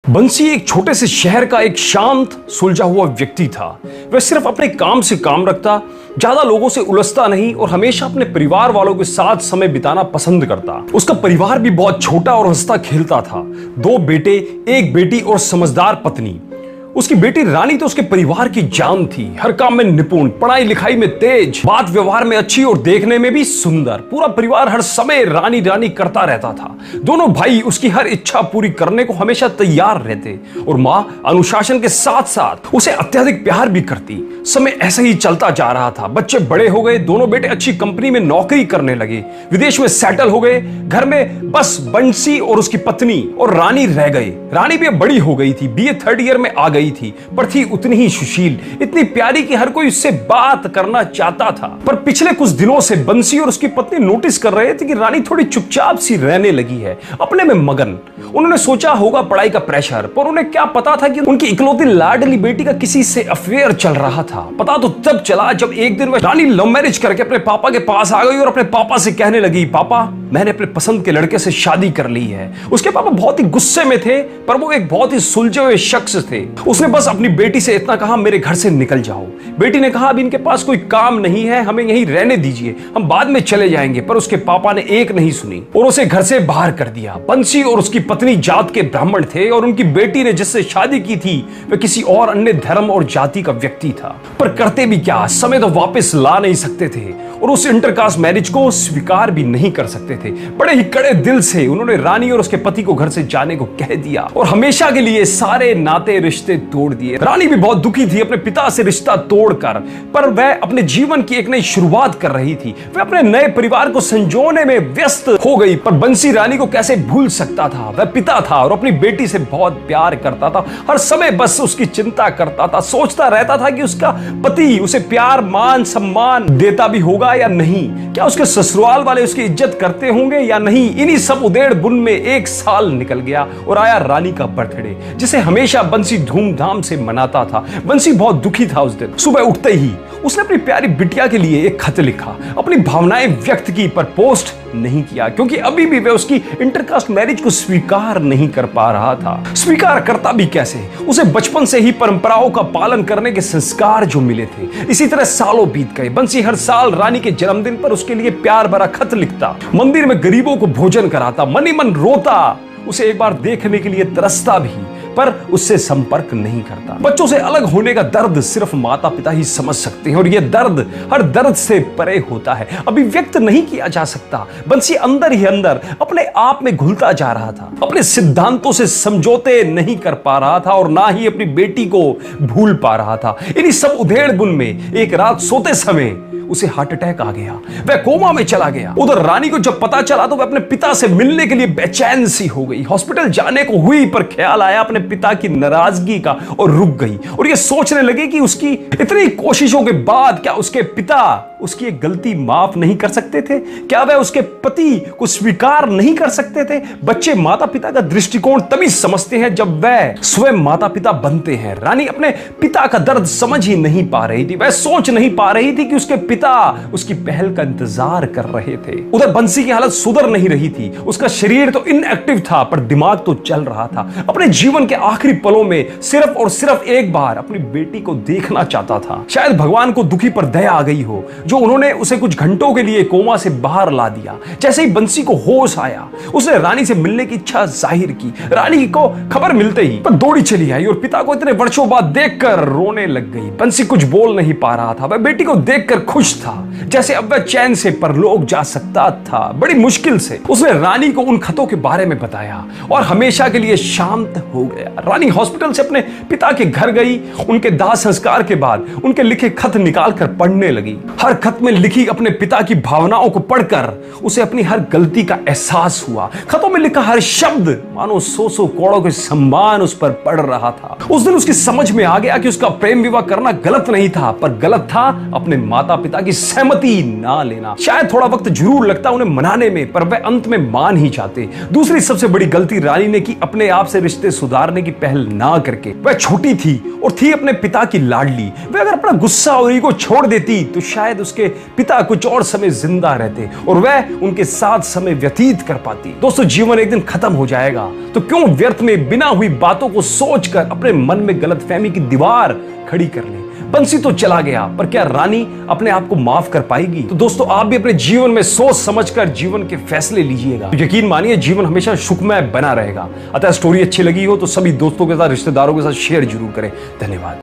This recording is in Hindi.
बंसी एक छोटे से शहर का एक शांत सुलझा हुआ व्यक्ति था। वह सिर्फ अपने काम से काम रखता, ज्यादा लोगों से उलझता नहीं और हमेशा अपने परिवार वालों के साथ समय बिताना पसंद करता। उसका परिवार भी बहुत छोटा और हंसता खेलता था। 2 बेटे, 1 बेटी और समझदार पत्नी। उसकी बेटी रानी तो उसके परिवार की जान थी। हर काम में निपुण, पढ़ाई लिखाई में तेज, बात व्यवहार में अच्छी और देखने में भी सुंदर। पूरा परिवार हर समय रानी रानी करता रहता था। दोनों भाई उसकी हर इच्छा पूरी करने को हमेशा तैयार रहते और माँ अनुशासन के साथ साथ उसे अत्यधिक प्यार भी करती। समय ऐसे ही चलता जा रहा था। बच्चे बड़े हो गए, दोनों बेटे अच्छी कंपनी में नौकरी करने लगे, विदेश में सेटल हो गए। घर में बस बंसी और उसकी पत्नी और रानी रह गए। रानी भी बड़ी हो गई थी, बीए 3rd ईयर में आ गई थी, पर थी उतनी ही सुशील, इतनी प्यारी कि हर कोई उससे बात करना चाहता था। पर पिछले कुछ दिनों से बंसी और उसकी पत्नी नोटिस कर रहे थे कि रानी थोड़ी चुपचाप सी रहने लगी है, अपने में मगन। उन्होंने सोचा होगा पढ़ाई का प्रेशर, पर उन्हें क्या पता था कि उनकी इकलौती लाडली बेटी का किसी से अफेयर चल रहा था। पता तो तब चला जब एक दिन वह रानी लव मैरिज करके अपने पापा के पास आ गई और अपने पापा से कहने लगी, पापा मैंने अपने पसंद के लड़के से शादी कर ली है। उसके पापा बहुत ही गुस्से में थे, पर वो एक बहुत ही सुलझे हुए शख्स थे। उसने बस अपनी बेटी से इतना कहा, मेरे घर से निकल जाओ। बेटी ने कहा, अभी इनके पास कोई काम नहीं है, हमें यहीं रहने दीजिए, हम बाद में चले जाएंगे। पर उसके पापा ने एक नहीं सुनी और उसे घर से बाहर कर दिया। बंसी और उसकी पत्नी जात के ब्राह्मण थे और उनकी बेटी ने जिससे शादी की थी वह किसी और अन्य धर्म और जाति का व्यक्ति था। पर करते भी क्या, समय तो वापस ला नहीं सकते थे और उस इंटरकास्ट मैरिज को स्वीकार भी नहीं कर सकते थे। बड़े ही कड़े दिल से उन्होंने रानी और उसके पति को घर से जाने को कह दिया और हमेशा के लिए सारे नाते रिश्ते तोड़ दिए। रानी भी बहुत दुखी थी अपने पिता से रिश्ता तोड़कर, पर वह अपने जीवन की एक नई शुरुआत कर रही थी। वह अपने नए परिवार को संजोने में व्यस्त हो गई। पर बंसी रानी को कैसे भूल सकता था? वह पिता था और अपनी बेटी से बहुत प्यार करता था, हर समय बस उसकी चिंता करता था। सोचता रहता था कि उसका पति उसे प्यार मान सम्मान देता भी होगा या नहीं, क्या उसके ससुराल वाले उसकी इज्जत करते होंगे या नहीं। इन्हीं सब उधेड़ बुन में 1 साल निकल गया और आया रानी का बर्थडे, जिसे हमेशा बंसी धूमधाम से मनाता था। बंसी बहुत दुखी था उस दिन। सुबह उठते ही उसने अपनी प्यारी बिटिया के लिए एक खत लिखा, अपनी भावनाएं व्यक्त की, पर पोस्ट नहीं किया क्योंकि अभी भी वह उसकी इंटरकास्ट मैरिज को स्वीकार नहीं कर पा रहा था। स्वीकार करता भी कैसे? उसे बचपन से ही परंपराओं का पालन करने के संस्कार जो मिले थे। इसी तरह सालों बीत गए। बंसी हर साल रानी के जन्मदिन पर उसके लिए प्यार भरा खत लिखता, मंदिर में गरीबों को भोजन कराता, मन ही मन रोता, उसे एक बार देखने के लिए तरसता भी, पर उससे संपर्क नहीं करता। बच्चों से अलग होने का दर्द सिर्फ माता पिता ही समझ सकते हैं और यह दर्द हर दर्द से परे होता है, अभिव्यक्त नहीं किया जा सकता। बंसी अंदर ही अंदर अपने आप में घुलता जा रहा था, अपने सिद्धांतों से समझौते नहीं कर पा रहा था और ना ही अपनी बेटी को भूल पा रहा था। इन्हीं सब उधेड़ बुन में एक रात सोते समय उसे हार्ट अटैक आ गया। वह कोमा में चला गया। उधर रानी को जब पता चला तो वह अपने पिता से मिलने के लिए बेचैन सी हो गई। हॉस्पिटल जाने को हुई, पर ख्याल आया अपने पिता की नाराजगी का और रुक गई और यह सोचने लगी कि उसकी इतनी कोशिशों के बाद क्या उसके पिता उसकी एक गलती माफ नहीं कर सकते थे? क्या वह उसके पति को स्वीकार नहीं कर सकते थे? बच्चे माता पिता का दृष्टिकोण तभी समझते हैं जब वह स्वयं माता पिता बनते हैं। रानी अपने पिता का दर्द समझ ही नहीं पा रही थी। वह सोच नहीं पा रही थी कि उसके पिता उसकी पहल का इंतजार कर रहे थे। उधर बंसी की हालत सुधर नहीं रही थी। उसका शरीर तो इनएक्टिव था, पर दिमाग तो चल रहा था। अपने जीवन के आखिरी पलों में सिर्फ और सिर्फ एक बार अपनी बेटी को देखना चाहता था। शायद भगवान को दुखी पर दया आ गई हो, जो उन्होंने उसे कुछ घंटों के लिए कोमा से बाहर ला दिया। जैसे ही बंसी को होश आया, उसने रानी से मिलने की इच्छा जाहिर की। रानी को खबर मिलते ही पर दौड़ी चली आई और पिता को इतने वर्षों बाद देखकर रोने लग गई। बंसी कुछ बोल नहीं पा रहा था। वह बेटी को देखकर खुश था, जैसे अब वह चैन से परलोक जा सकता था। बड़ी मुश्किल से उसने रानी को उन खतों के बारे में बताया और हमेशा के लिए शांत हो गया। रानी हॉस्पिटल से अपने पिता के घर गई। उनके दाह संस्कार के बाद उनके लिखे खत निकालकर पढ़ने लगी। हर खत में लिखी अपने पिता की भावनाओं को पढ़कर उसे अपनी हर गलती का एहसास हुआ। खतों में लिखा हर शब्द मानो 100 करोड़ों के सम्मान उस पर पड़ रहा था। उस दिन उसकी समझ में आ गया कि उसका प्रेम विवाह करना गलत नहीं था, पर गलत था अपने माता पिता की सहमति ना लेना। शायद थोड़ा वक्त जरूर लगता उन्हें मनाने में, पर वह अंत में मान ही जाते। दूसरी सबसे बड़ी गलती रानी ने की अपने आप से रिश्ते सुधारने की पहल ना करके। वह छोटी थी और थी अपने पिता की लाडली। वह अगर अपना गुस्सा और ईगो छोड़ देती तो शायद उसके पिता कुछ और समय जिंदा रहते और वह उनके साथ समय व्यतीत कर पाती। दोस्तों, जीवन एक दिन खत्म हो जाएगा, तो क्यों व्यर्थ में बिना हुई बातों को सोचकर अपने मन में गलतफहमी की दीवार खड़ी कर ले। बंसी तो चला गया, पर क्या रानी अपने आप को माफ कर पाएगी? तो दोस्तों, आप भी अपने जीवन में सोच समझकर जीवन के फैसले लीजिएगा। तो यकीन मानिए, जीवन हमेशा सुखमय बना रहेगा। अतः स्टोरी अच्छी लगी हो तो सभी दोस्तों के साथ, रिश्तेदारों के साथ शेयर जरूर करें। धन्यवाद।